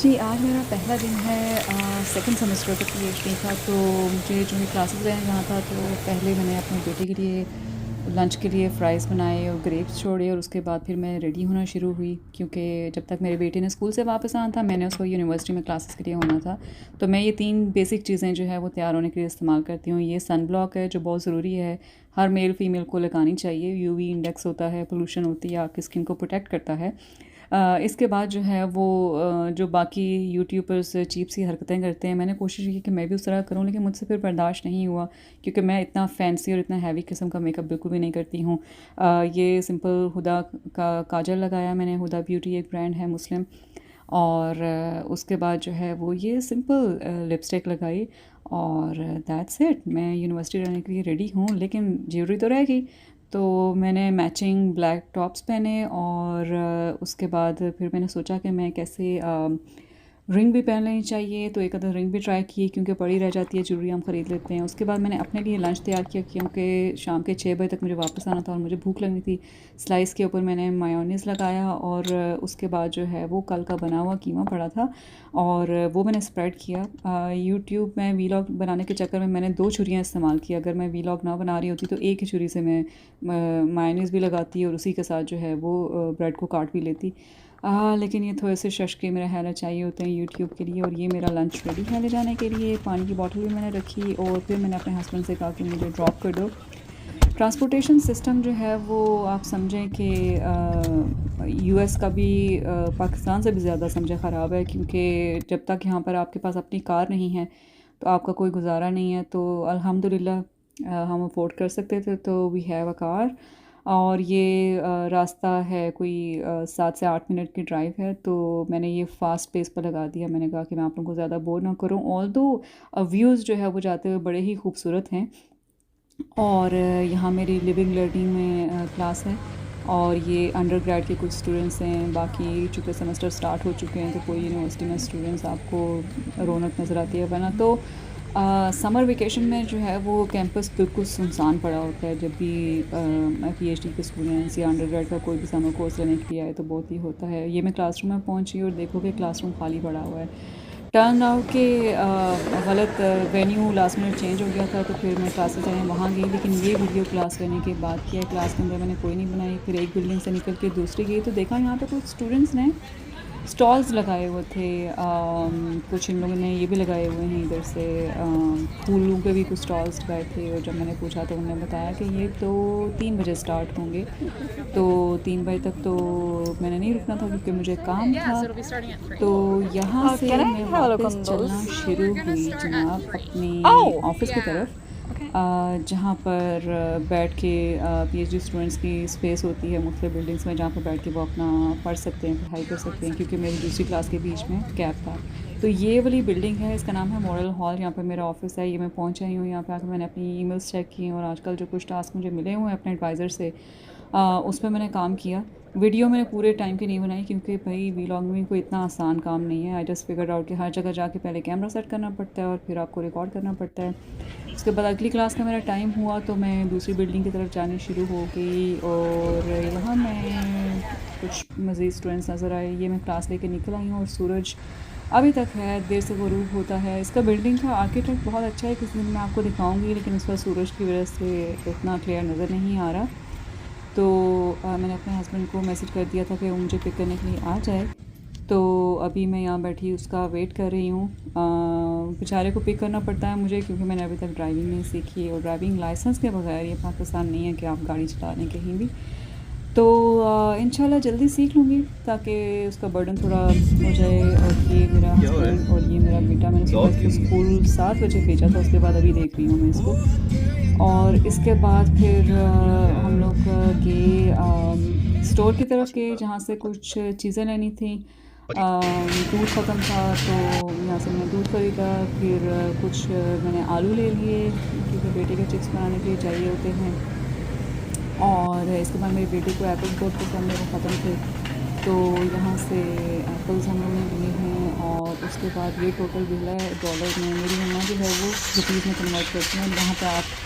जी, आज मेरा पहला दिन है सेकंड सेमेस्टर का पीएचडी का। तो मुझे जो है क्लासेस लेने जाना था, तो पहले मैंने अपने बेटे के लिए लंच के लिए फ़्राइज़ बनाए और ग्रेप्स छोड़े, और उसके बाद फिर मैं रेडी होना शुरू हुई, क्योंकि जब तक मेरे बेटे ने स्कूल से वापस आना था, मैंने उसको यूनिवर्सिटी में क्लासेस के लिए होना था। तो मैं ये 3 बेसिक चीज़ें जो है वो तैयार होने के लिए इस्तेमाल करती हूँ। ये सन ब्लॉक है जो बहुत ज़रूरी है, हर मेल फ़ीमेल को लगानी चाहिए। यूवी इंडेक्स होता है, पोल्यूशन होती है, आपकी स्किन को प्रोटेक्ट करता है। इसके बाद जो है वो जो बाकी यूट्यूबर्स चीप सी हरकतें करते हैं, मैंने कोशिश की कि मैं भी उस तरह करूं, लेकिन मुझसे फिर बर्दाश्त नहीं हुआ, क्योंकि मैं इतना फैंसी और इतना हैवी किस्म का मेकअप बिल्कुल भी नहीं करती हूँ। ये सिंपल हुदा का काजल लगाया मैंने। हुदा ब्यूटी एक ब्रांड है मुस्लिम। और उसके बाद जो है वो ये सिंपल लिपस्टिक लगाई, और दैट्स इट। मैं यूनिवर्सिटी रहने के लिए रेडी हूँ, लेकिन ज्वेलरी तो रह गई। तो मैंने मैचिंग ब्लैक टॉप्स पहने, और उसके बाद फिर मैंने सोचा कि मैं कैसे रिंग भी पहन लेनी चाहिए। तो एक आधा रिंग भी ट्राई की, क्योंकि पड़ी रह जाती है ज्वेलरी, हम ख़रीद लेते हैं। उसके बाद मैंने अपने लिए लंच तैयार किया, क्योंकि शाम के 6 बजे तक मुझे वापस आना था और मुझे भूख लगनी थी। स्लाइस के ऊपर मैंने मायोनीज़ लगाया, और उसके बाद जो है वो कल का बना हुआ कीमा पड़ा था, और वो मैंने स्प्रेड किया। यूट्यूब में वीलॉग बनाने के चक्कर में मैंने 2 छुरियाँ इस्तेमाल की। अगर मैं वीलॉग ना बना रही होती तो एक ही छुरी से मैं मायोनीज़ भी लगाती और उसी के साथ जो है वो ब्रेड को काट भी लेती। लेकिन ये थोड़े से शश मेरा हेला चाहिए होते हैं यूट्यूब के लिए। और ये मेरा लंच रेडी है ले जाने के लिए। पानी की बॉटल भी मैंने रखी, और फिर मैंने अपने हस्बैंड से कहा कि मुझे ड्रॉप कर दो। ट्रांसपोर्टेशन सिस्टम जो है वो आप समझें कि यूएस का भी पाकिस्तान से भी ज़्यादा समझे ख़राब है, क्योंकि जब तक यहाँ पर आपके पास अपनी कार नहीं है तो आपका कोई गुजारा नहीं है। तो अल्हम्दुलिल्लाह हम अफोर्ड कर सकते थे, तो वी हैव अ कार। और ये रास्ता है कोई 7 से 8 मिनट की ड्राइव है। तो मैंने ये फ़ास्ट पेस पर लगा दिया। मैंने कहा कि मैं आप लोगों को ज़्यादा बोर ना करूं। ऑल्दो व्यूज़ जो है वो जाते हुए बड़े ही खूबसूरत हैं। और यहाँ मेरी लिविंग लर्निंग में क्लास है, और ये अंडर ग्रेड के कुछ स्टूडेंट्स हैं। बाकी चूँकि सेमेस्टर स्टार्ट हो चुके हैं, तो कोई यूनिवर्सिटी में स्टूडेंट्स आपको रौनक नज़र आती है। वरना तो समर वेकेशन में जो है वो कैंपस बिल्कुल सुनसान पड़ा होता है। जब भी पीएचडी के स्टूडेंट्स या अंडर ग्रेड का कोई भी समर कोर्स लेने के लिए आए, तो बहुत ही होता है। ये मैं क्लासरूम में पहुँची और देखो कि क्लासरूम खाली पड़ा हुआ है। टर्न आउट के गलत वेन्यू लास्ट मिनट चेंज हो गया था, तो फिर मैं क्लासेस जाने वहाँ गई। लेकिन ये वीडियो क्लास करने के बाद किया है। क्लास के अंदर मैंने कोई नहीं बनाई। फिर एक बिल्डिंग से निकल के दूसरी गई, तो देखा यहाँ पे कुछ स्टूडेंट्स ने स्टॉल्स लगाए हुए थे। कुछ इन लोगों ने ये भी लगाए हुए हैं इधर से, फूलों के भी कुछ स्टॉल्स लगाए थे। और जब मैंने पूछा तो उन्होंने बताया कि ये तो 3 बजे स्टार्ट होंगे। तो 3 बजे तक तो मैंने नहीं रुकना था, क्योंकि मुझे काम था। तो यहाँ से Can I मैं have a look वापस on चलना those? शुरू हुई जनाब अपनी Oh, ऑफ़िस की तरफ, okay. जहाँ पर बैठ के पीएचडी स्टूडेंट्स की स्पेस होती है मुख्तलिफ बिल्डिंग्स में, जहाँ पर बैठ के वो अपना पढ़ सकते हैं, पढ़ाई कर सकते हैं। क्योंकि मेरी दूसरी क्लास के बीच में गैप था। तो ये वाली बिल्डिंग है, इसका नाम है मॉडल हॉल। यहाँ पर मेरा ऑफिस है। ये मैं पहुँच आई हूँ। यहाँ पे आकर मैंने अपनी ईमेल्स चेक की, और आजकल जो कुछ टास्क मुझे मिले हुए हैं अपने एडवाइज़र से, उस पर मैंने काम किया। वीडियो मैंने पूरे टाइम की नहीं बनाई, क्योंकि भाई वीलॉग में कोई इतना आसान काम नहीं है। आई जस्ट फिगर आउट कि हर जगह जाके पहले कैमरा सेट करना पड़ता है, और फिर आपको रिकॉर्ड करना पड़ता है। उसके बाद अगली क्लास का मेरा टाइम हुआ, तो मैं दूसरी बिल्डिंग की तरफ जानी शुरू हो गई। और यहाँ मैं कुछ मज़ीद स्टूडेंट्स नज़र आए। ये मैं क्लास लेके निकल आई हूँ, और सूरज अभी तक है, देर से ग़ुरूब होता है। इसका बिल्डिंग का आर्किटेक्ट बहुत अच्छा है, किसी दिन मैं आपको दिखाऊंगी, लेकिन इस पर सूरज की वजह से इतना क्लियर नज़र नहीं आ रहा। तो मैंने अपने हस्बैंड को मैसेज कर दिया था कि वो मुझे पिक करने के लिए आ जाए। तो अभी मैं यहाँ बैठी उसका वेट कर रही हूँ। बेचारे को पिक करना पड़ता है मुझे, क्योंकि मैंने अभी तक ड्राइविंग नहीं सीखी, और ड्राइविंग लाइसेंस के बगैर ये पाकिस्तान नहीं है कि आप गाड़ी चला लें कहीं भी। तो इंशाल्लाह जल्दी सीख लूँगी, ताकि उसका बर्डन थोड़ा हो जाए। और ये मेरा हस्बैंड और ये मेरा बेटा, मैंने सुबह इसको स्कूल 7 बजे भेजा था। उसके बाद अभी देख रही हूँ मैं इसको। और इसके बाद फिर हम लोग गए स्टोर की तरफ गए, जहाँ से कुछ चीज़ें लेनी थी। दूध ख़त्म था, तो यहाँ से मैंने दूध ख़रीदा। फिर कुछ मैंने आलू ले लिए, क्योंकि बेटे के चिप्स बनाने के लिए चाहिए होते हैं। और इसके बाद मेरे बेटे को एप्पल्स बहुत पसंद है, वो ख़त्म थे। तो यहाँ से एप्पल्स हम लोगों ने लिए हैं। और उसके बाद ये टोटल बिल है डॉलर में। मेरी मम्मा जो है वो रुपीज़ में कन्वर्ट करती हैं। यहाँ पर आप